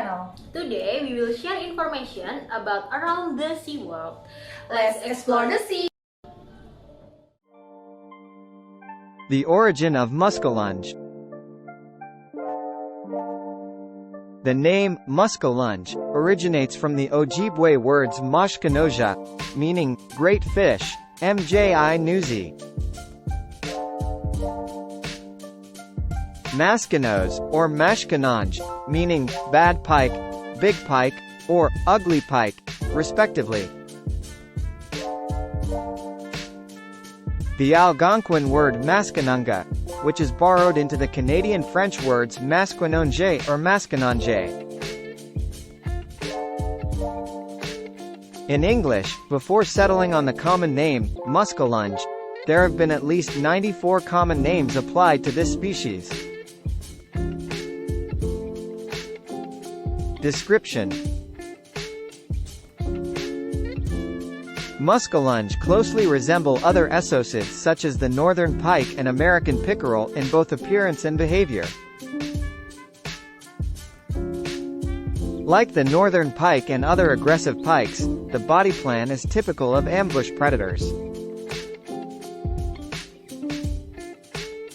channel. Today we will share information about around the sea world. Let's explore the sea! The origin of Muskellunge. The name Muskellunge originates from the Ojibwe words Muskellunge, meaning great fish, mji nuzi. Maskinos, or Muskellunge, meaning bad pike, big pike, or ugly pike, respectively. The Algonquin word Muskellunge, which is borrowed into the Canadian French words Muskellunge or Muskellunge. In English, before settling on the common name, Muskellunge, there have been at least 94 common names applied to this species. Description: Muskellunge closely resemble other esocids such as the northern pike and American pickerel in both appearance and behavior. Like the northern pike and other aggressive pikes, the body plan is typical of ambush predators.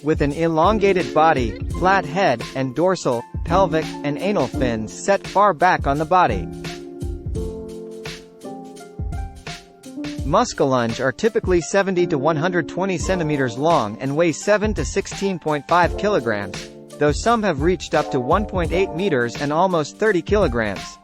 With an elongated body, flat head, and dorsal, pelvic, and anal fins set far back on the body. Muskellunge are typically 70 to 120 centimeters long and weigh 7 to 16.5 kilograms, though some have reached up to 1.8 meters and almost 30 kilograms.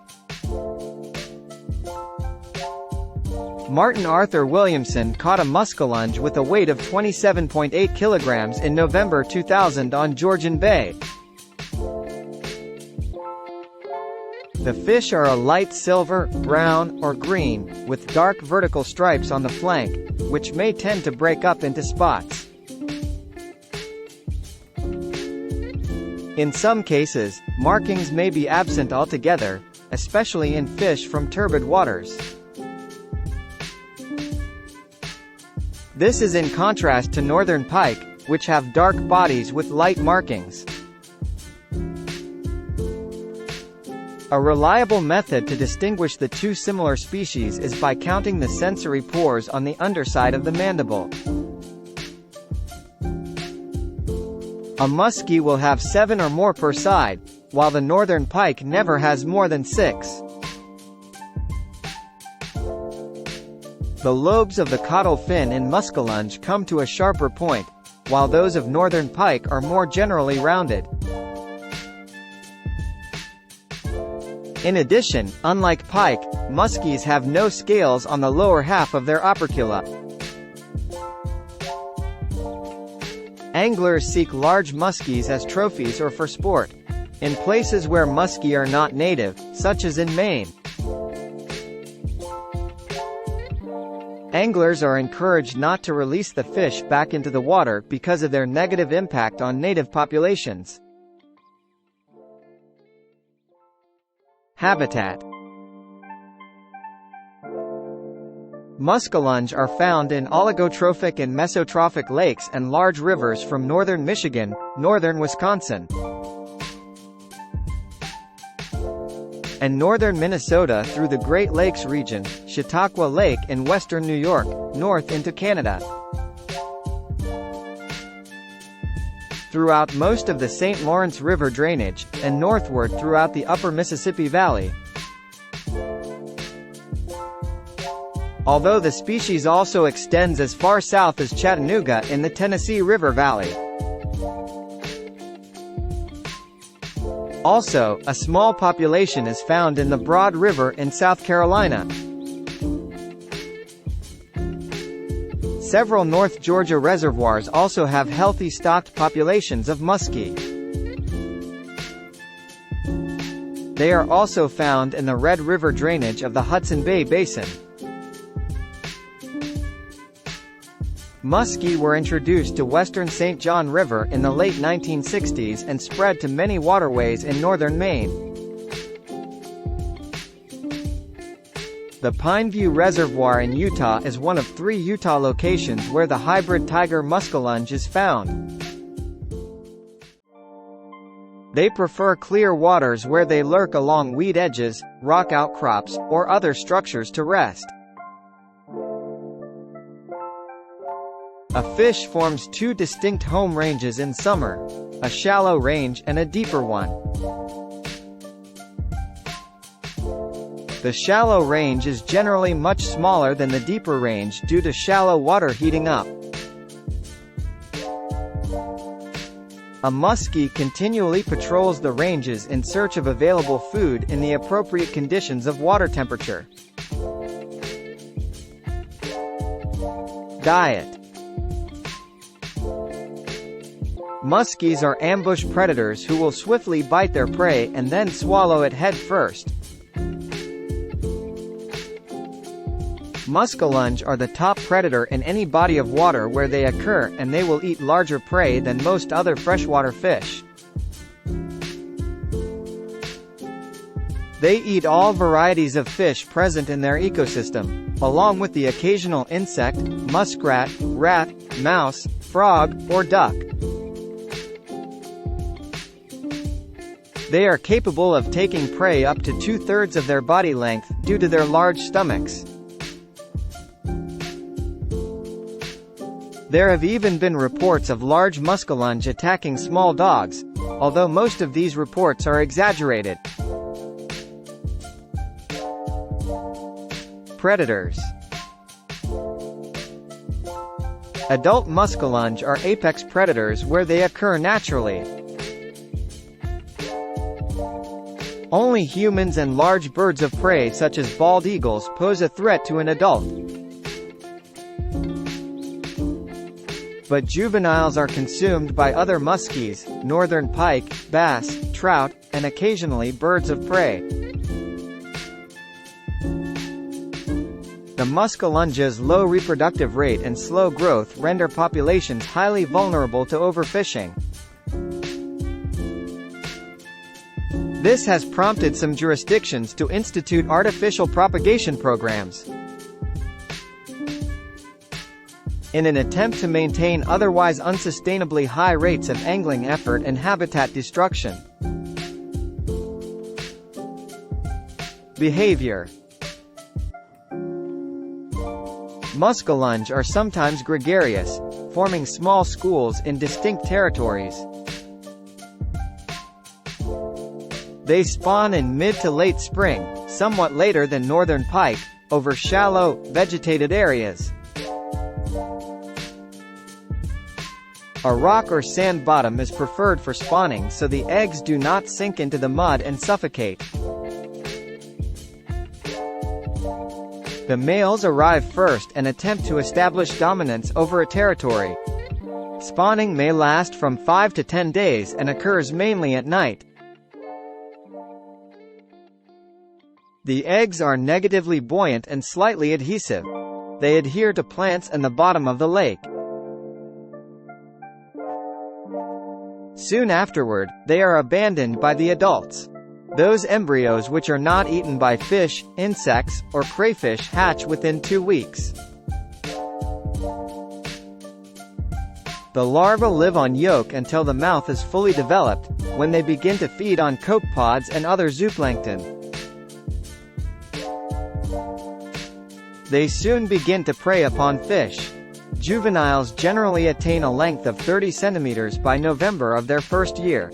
Martin Arthur Williamson caught a muskellunge with a weight of 27.8 kilograms in November 2000 on Georgian Bay. The fish are a light silver, brown, or green, with dark vertical stripes on the flank, which may tend to break up into spots. In some cases, markings may be absent altogether, especially in fish from turbid waters. This is in contrast to northern pike, which have dark bodies with light markings. A reliable method to distinguish the two similar species is by counting the sensory pores on the underside of the mandible. A muskie will have 7 or more per side, while the northern pike never has more than 6. The lobes of the caudal fin in muskellunge come to a sharper point, while those of northern pike are more generally rounded. In addition, unlike pike, muskies have no scales on the lower half of their opercula. Anglers seek large muskies as trophies or for sport. In places where muskie are not native, such as in Maine, anglers are encouraged not to release the fish back into the water because of their negative impact on native populations. Habitat. Muskellunge are found in oligotrophic and mesotrophic lakes and large rivers from northern Michigan, northern Wisconsin, and northern Minnesota through the Great Lakes region, Chautauqua Lake in western New York, north into Canada. Throughout most of the St. Lawrence River drainage, and northward throughout the upper Mississippi Valley. Although the species also extends as far south as Chattanooga in the Tennessee River Valley. Also, a small population is found in the Broad River in South Carolina. Several North Georgia reservoirs also have healthy stocked populations of muskie. They are also found in the Red River drainage of the Hudson Bay Basin. Muskie were introduced to western St. John River in the late 1960s and spread to many waterways in northern Maine. The Pineview Reservoir in Utah is one of 3 Utah locations where the hybrid tiger muskellunge is found. They prefer clear waters where they lurk along weed edges, rock outcrops, or other structures to rest. A fish forms two distinct home ranges in summer: a shallow range and a deeper one. The shallow range is generally much smaller than the deeper range due to shallow water heating up. A muskie continually patrols the ranges in search of available food in the appropriate conditions of water temperature. Diet. Muskies are ambush predators who will swiftly bite their prey and then swallow it head first. Muskellunge are the top predator in any body of water where they occur, and they will eat larger prey than most other freshwater fish. They eat all varieties of fish present in their ecosystem, along with the occasional insect, muskrat, rat, mouse, frog, or duck. They are capable of taking prey up to 2/3 of their body length due to their large stomachs. There have even been reports of large muskellunge attacking small dogs, although most of these reports are exaggerated. Predators. Adult muskellunge are apex predators where they occur naturally. Only humans and large birds of prey such as bald eagles pose a threat to an adult. But juveniles are consumed by other muskies, northern pike, bass, trout, and occasionally birds of prey. The muskellunge's low reproductive rate and slow growth render populations highly vulnerable to overfishing. This has prompted some jurisdictions to institute artificial propagation programs in an attempt to maintain otherwise unsustainably high rates of angling effort and habitat destruction. Behavior. Muskellunge are sometimes gregarious, forming small schools in distinct territories. They spawn in mid to late spring, somewhat later than northern pike, over shallow, vegetated areas. A rock or sand bottom is preferred for spawning so the eggs do not sink into the mud and suffocate. The males arrive first and attempt to establish dominance over a territory. Spawning may last from 5 to 10 days and occurs mainly at night. The eggs are negatively buoyant and slightly adhesive. They adhere to plants and the bottom of the lake. Soon afterward, they are abandoned by the adults. Those embryos which are not eaten by fish, insects, or crayfish hatch within 2 weeks. The larvae live on yolk until the mouth is fully developed, when they begin to feed on copepods and other zooplankton. They soon begin to prey upon fish. Juveniles generally attain a length of 30 centimeters by November of their first year.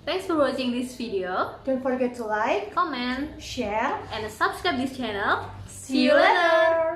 Thanks for watching this video. Don't forget to like, Comment, share, and subscribe this channel. see you later!